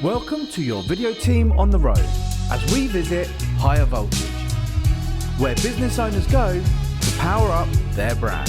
Welcome to your video team on the road as we visit Higher Voltage, where business owners go to power up their brand.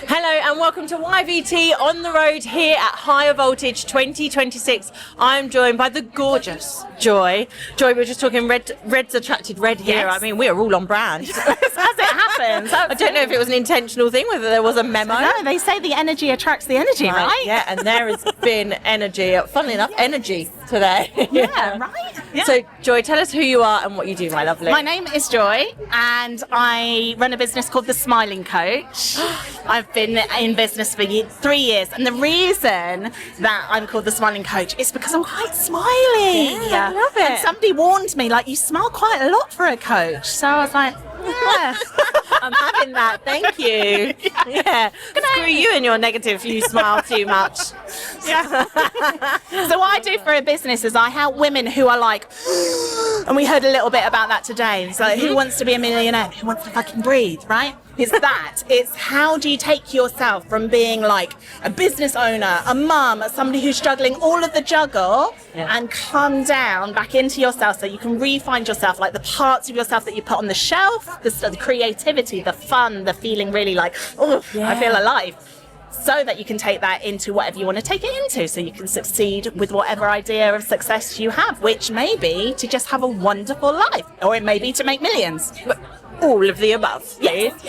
Hello and welcome to YVT on the road here at Higher Voltage 2026. I'm joined by the gorgeous Joy. Joy, we were just talking red's attracted red here. Yes. I mean, we're all on brand. As it happens. I don't know if it was an intentional thing, whether there was a memo. No, they say the energy attracts the energy, right? Yeah, and there has been energy, funnily enough, energy today. Yeah, right? Yeah. So, Joy, tell us who you are and what you do, my lovely. My name is Joy, and I run a business called The Smiling Coach. I've been in business for 3 years, and the reason that I'm called The Smiling Coach is because I'm quite smiley. Yeah, I love it. And somebody warned me, like, you smile quite a lot for a coach. So I was like, yeah. I'm having that, thank you. Yeah. Screw you and your negative, you smile too much. Yeah. So what I do for a business is I help women who are like, and we heard a little bit about that today. It's like, who wants to be a millionaire? Who wants to fucking breathe, right? It's that. It's how do you take yourself from being like a business owner, a mum, somebody who's juggling all of the juggle, and come down back into yourself so you can re-find yourself, like the parts of yourself that you put on the shelf, the creativity, the fun, the feeling really like, oh, I feel alive. So that you can take that into whatever you want to take it into, so you can succeed with whatever idea of success you have, which may be to just have a wonderful life, or it may be to make millions. All of the above. Yes.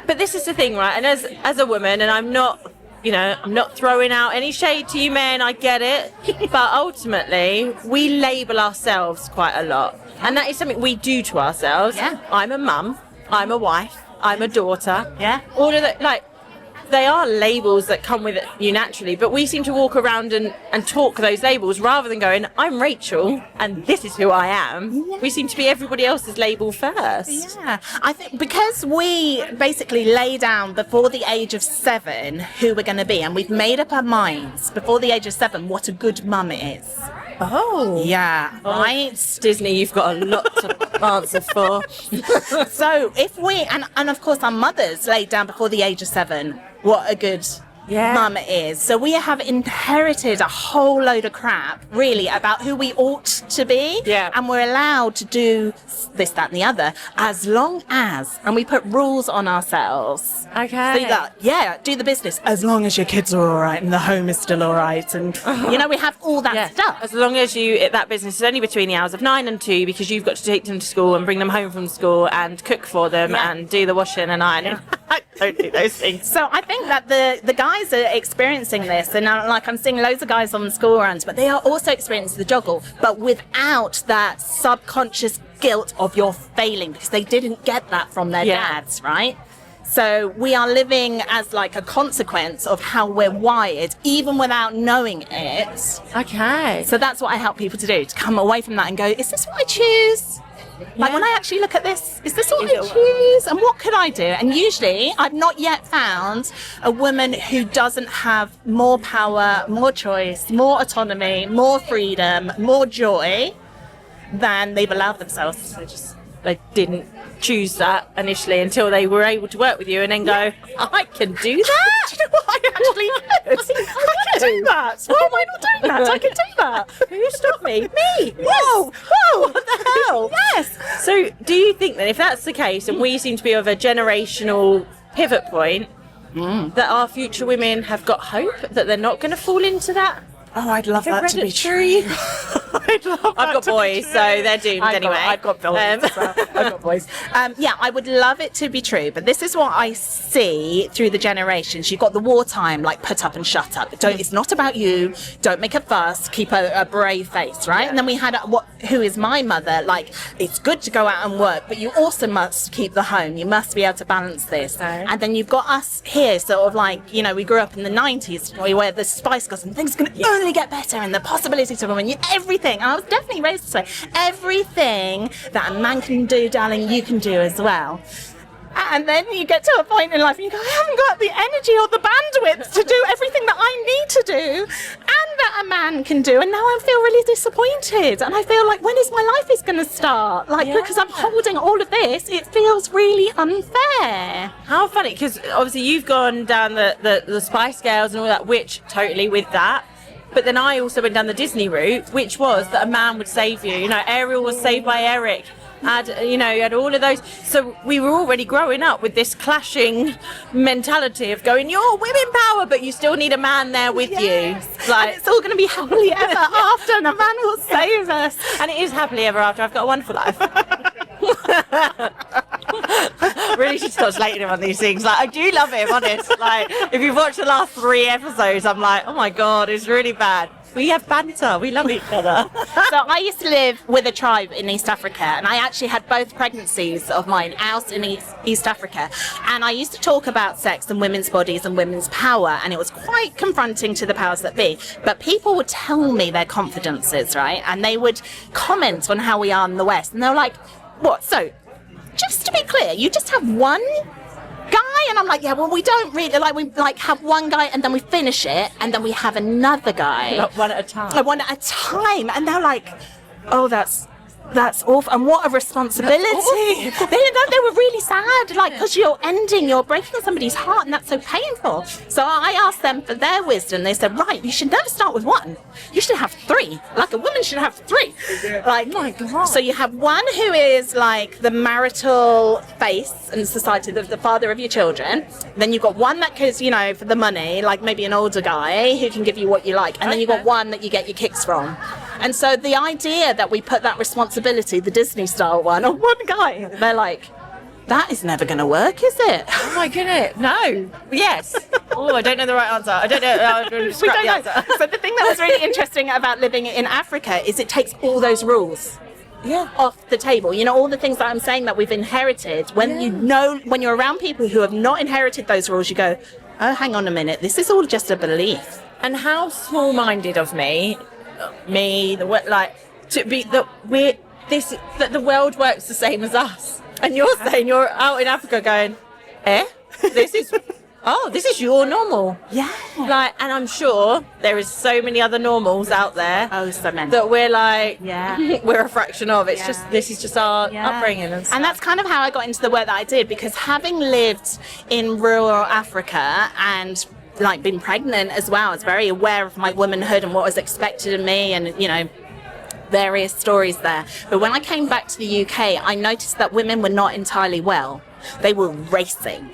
But this is the thing, right? And as a woman, and I'm not throwing out any shade to you men, I get it. But ultimately, we label ourselves quite a lot. And that is something we do to ourselves. Yeah. I'm a mum, I'm a wife, I'm a daughter. Yeah. All of that, like, they are labels that come with you naturally, but we seem to walk around and talk those labels rather than going, I'm Rachel and this is who I am. Yeah. We seem to be everybody else's label first. Yeah, I think because we basically lay down before the age of 7 who we're going to be, and we've made up our minds before the age of 7 what a good mum is. Oh. Yeah, right? Disney, you've got a lot to answer for. So if we, and of course our mothers laid down before the age of 7 what a good mum is. So we have inherited a whole load of crap, really, about who we ought to be. Yeah. And we're allowed to do this, that, and the other, as long as, and we put rules on ourselves. Okay. So you go, do the business, as long as your kids are all right and the home is still all right. And, we have all that stuff. As long as that business is only between the hours of 9 and 2, because you've got to take them to school and bring them home from school and cook for them and do the washing and ironing. I don't do those things. So I think that the guys are experiencing this, and I'm seeing loads of guys on the school runs, but they are also experiencing the juggle, but without that subconscious guilt of you're failing, because they didn't get that from their dads, right? So we are living as like a consequence of how we're wired, even without knowing it. Okay. So that's what I help people to do, to come away from that and go, is this what I choose? Like when I actually look at this, is this what I choose? And what could I do? And usually I've not yet found a woman who doesn't have more power, more choice, more autonomy, more freedom, more joy than they've allowed themselves. They didn't choose that initially until they were able to work with you and then go, I can do that? Do you know what I actually could? I can do that. Why am I not doing that? I can do that. Who stopped me? Me. Whoa, what the hell? Yes. So do you think then, if that's the case, and we seem to be of a generational pivot point, that our future women have got hope, that they're not going to fall into that? Oh, I'd love that to be true. I've got boys, so they're doomed anyway. I've got boys. I've got boys. I would love it to be true, but this is what I see through the generations. You've got the wartime, like put up and shut up. It's not about you. Don't make a fuss. Keep a brave face, right? Yeah. And then we had who is my mother. Like, it's good to go out and work, but you also must keep the home. You must be able to balance this. And then you've got us here, sort of like, we grew up in the 90s, where the Spice Girls and things can only get better, and the possibilities of women, everything. And I was definitely raised this way. Everything that a man can do, darling, you can do as well. And then you get to a point in life and you go, I haven't got the energy or the bandwidth to do everything that I need to do. And that that a man can do, and now I feel really disappointed, and I feel like, when is my life is going to start? Like, because I'm holding all of this, it feels really unfair. How funny, because obviously you've gone down the Spice Girls and all that, which totally with that. But then I also went down the Disney route, which was that a man would save you. You know, Ariel was saved by Eric. You had all of those. So we were already growing up with this clashing mentality of going, you're women power, but you still need a man there with you. Like, and it's all going to be happily ever after, and a man will save us. And it is happily ever after. I've got a wonderful life. Really should stop slating him on these things. Like, I do love him, honest. Like, if you've watched the last 3 episodes, I'm like, oh my God, it's really bad. We have banter. We love each other. So I used to live with a tribe in East Africa, and I actually had both pregnancies of mine out in East Africa. And I used to talk about sex and women's bodies and women's power, and it was quite confronting to the powers that be. But people would tell me their confidences, right? And they would comment on how we are in the West. And they were like, what? So, just to be clear, you just have one guy? And I'm like, yeah, well, we don't really, like, we like have one guy and then we finish it and then we have another guy. Like one at a time. Like one at a time. And they're like, oh, that's awful. And what a responsibility. They were really sad, like, because you're breaking somebody's heart, and that's so painful. So I asked them for their wisdom. They said, right, you should never start with one. You should have 3. Like, a woman should have 3. Like, oh my God. So you have one who is like the marital face in society, the father of your children. Then you've got one that goes, you know, for the money, like maybe an older guy who can give you what you like. And then you've got one that you get your kicks from. And so the idea that we put that responsibility, the Disney style one, on one guy, they're like, that is never going to work, is it? Oh my goodness, no. Yes. Oh, I don't know the right answer. I don't know. I'm going to scrap the answer. So the thing that was really interesting about living in Africa is it takes all those rules off the table. You know, all the things that I'm saying that we've inherited, when when you're around people who have not inherited those rules, you go, oh, hang on a minute, this is all just a belief. And how small-minded of me, to be that the world works the same as us. And you're saying you're out in Africa going, this is your normal. Yeah. Like, and I'm sure there is so many other normals out there. Oh, so many. That we're like, we're a fraction of. It's just, this is just our upbringing. And that's kind of how I got into the work that I did, because having lived in rural Africa and like been pregnant as well, I was very aware of my womanhood and what was expected of me, and, you know, various stories there. But when I came back to the UK, I noticed that women were not entirely well. They were racing,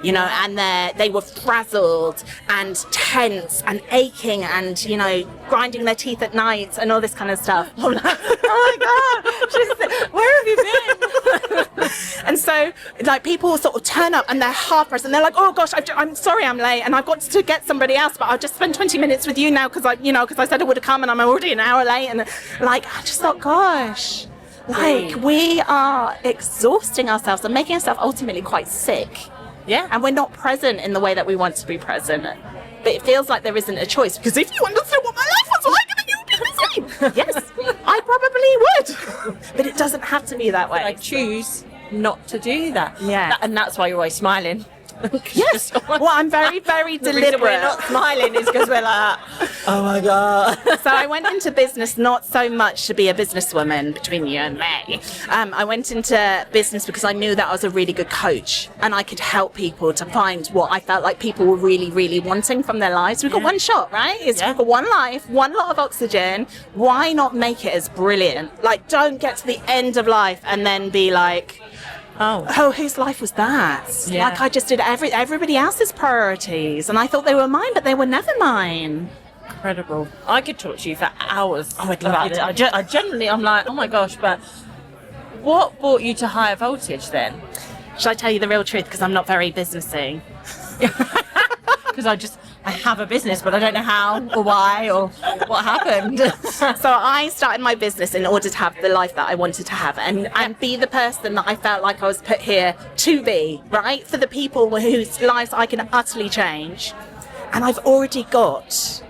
you know, and they were frazzled and tense and aching and, you know, grinding their teeth at night and all this kind of stuff. I'm like, oh my God, where have you been? And so, like, people sort of turn up and they're half-pressed and they're like, oh gosh, I'm sorry I'm late and I've got to get somebody else, but I'll just spend 20 minutes with you now because I said I would have come and I'm already an hour late. And like, I just thought, gosh, like, we are exhausting ourselves and making ourselves ultimately quite sick. Yeah. And we're not present in the way that we want to be present. But it feels like there isn't a choice, because if you understood what my life was like, then you would be the same. Yes, I probably would. But it doesn't have to be that way. I choose not to do that. Yeah. And that's why you're always smiling. Yes. Well, I'm very, very The deliberate. reason we're not smiling is because we're like, oh my God. So I went into business not so much to be a businesswoman, between you and me. I went into business because I knew that I was a really good coach and I could help people to find what I felt like people were really, really wanting from their lives. We've got one shot, right? We've got one life, one lot of oxygen. Why not make it as brilliant? Like, don't get to the end of life and then be like, oh, whose life was that? Yeah. Like, I just did everybody else's priorities, and I thought they were mine, but they were never mine. Incredible. I could talk to you for hours. Oh, I'd love about you it. I generally, I'm like, oh my gosh, but what brought you to higher voltage then? Shall I tell you the real truth? Because I'm not very businessy. Because I have a business, but I don't know how or why or what happened. So I started my business in order to have the life that I wanted to have and be the person that I felt like I was put here to be, right? For the people whose lives I can utterly change. And I've already got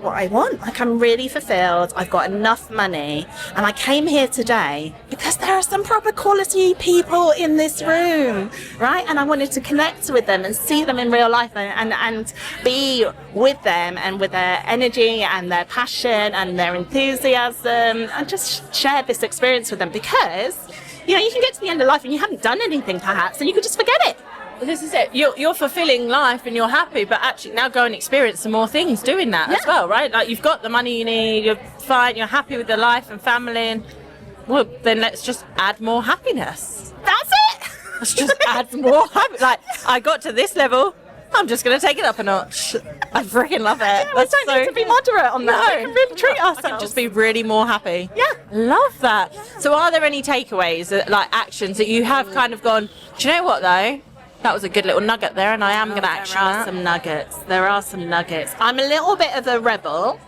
what I want. Like, I'm really fulfilled. I've got enough money. And I came here today because there are some proper quality people in this room, right? And I wanted to connect with them and see them in real life and be with them and with their energy and their passion and their enthusiasm and just share this experience with them because, you know, you can get to the end of life and you haven't done anything perhaps and you could just forget it. This is it. You're fulfilling life and you're happy, but actually now go and experience some more things doing that as well, right? Like, you've got the money you need, you're fine, you're happy with the life and family, and well, then let's just add more happiness. That's it. Let's just add more happiness. Like, I got to this level, I'm just going to take it up a notch. I freaking love it. Yeah, we don't need to be moderate on that. We can really treat ourselves. I can just be really more happy. Yeah. Love that. So are there any takeaways, like actions that you have kind of gone, do you know what though? That was a good little nugget there, and I am going to action that. There are some nuggets. I'm a little bit of a rebel,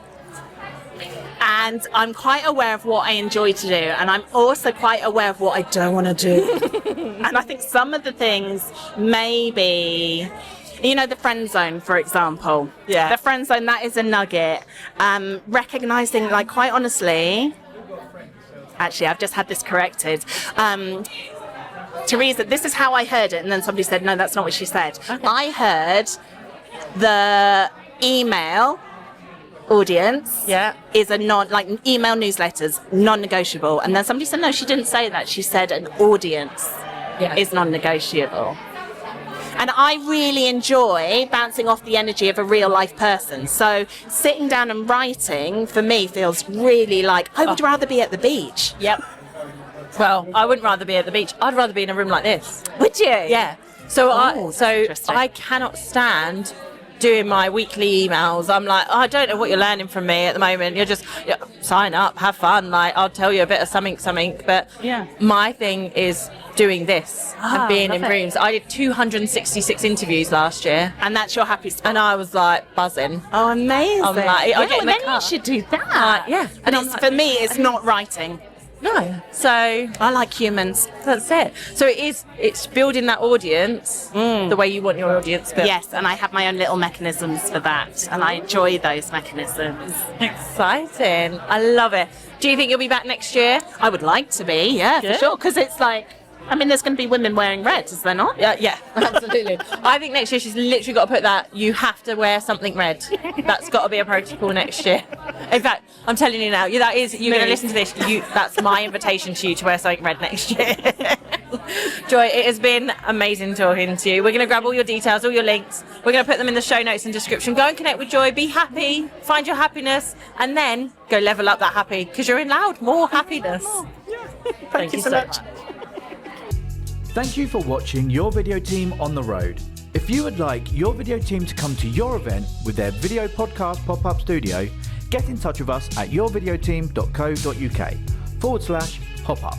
and I'm quite aware of what I enjoy to do, and I'm also quite aware of what I don't want to do. And I think some of the things maybe, you know, the friend zone, for example. Yeah. The friend zone, that is a nugget. Recognizing, like, quite honestly, actually, I've just had this corrected. Teresa, this is how I heard it, and then somebody said, no, that's not what she said. Okay. I heard the email audience is a email newsletters, non-negotiable. And then somebody said, no, she didn't say that. She said an audience is non-negotiable. And I really enjoy bouncing off the energy of a real life person. So sitting down and writing, for me, feels really like I would rather be at the beach. Yep. Well, I wouldn't rather be at the beach. I'd rather be in a room like this. Would you? Yeah. So I cannot stand doing my weekly emails. I'm like, I don't know what you're learning from me at the moment. You're just sign up, have fun. Like, I'll tell you a bit of something. But my thing is doing this and being in rooms. I did 266 interviews last year, and that's your happy spot. And I was like buzzing. Oh, amazing! I'm like, you should do that. And for me, it's not writing. No. So I like humans. That's it. So it's building that audience the way you want your audience built. Yes, and I have my own little mechanisms for that, and I enjoy those mechanisms. Exciting. I love it. Do you think you'll be back next year? I would like to be, for sure, because it's like, I mean, there's going to be women wearing red, is there not? Yeah, absolutely. I think next year she's literally got to put that, you have to wear something red. That's got to be a protocol next year. In fact, I'm telling you now, you're going to listen to this, that's my invitation to you to wear something red next year. Joy, it has been amazing talking to you. We're going to grab all your details, all your links. We're going to put them in the show notes and description. Go and connect with Joy, be happy, find your happiness, and then go level up that happy, because you're allowed more happiness. Thank you so much. Thank you for watching Your Video Team on the Road. If you would like your video team to come to your event with their video podcast pop-up studio, get in touch with us at yourvideoteam.co.uk/pop-up.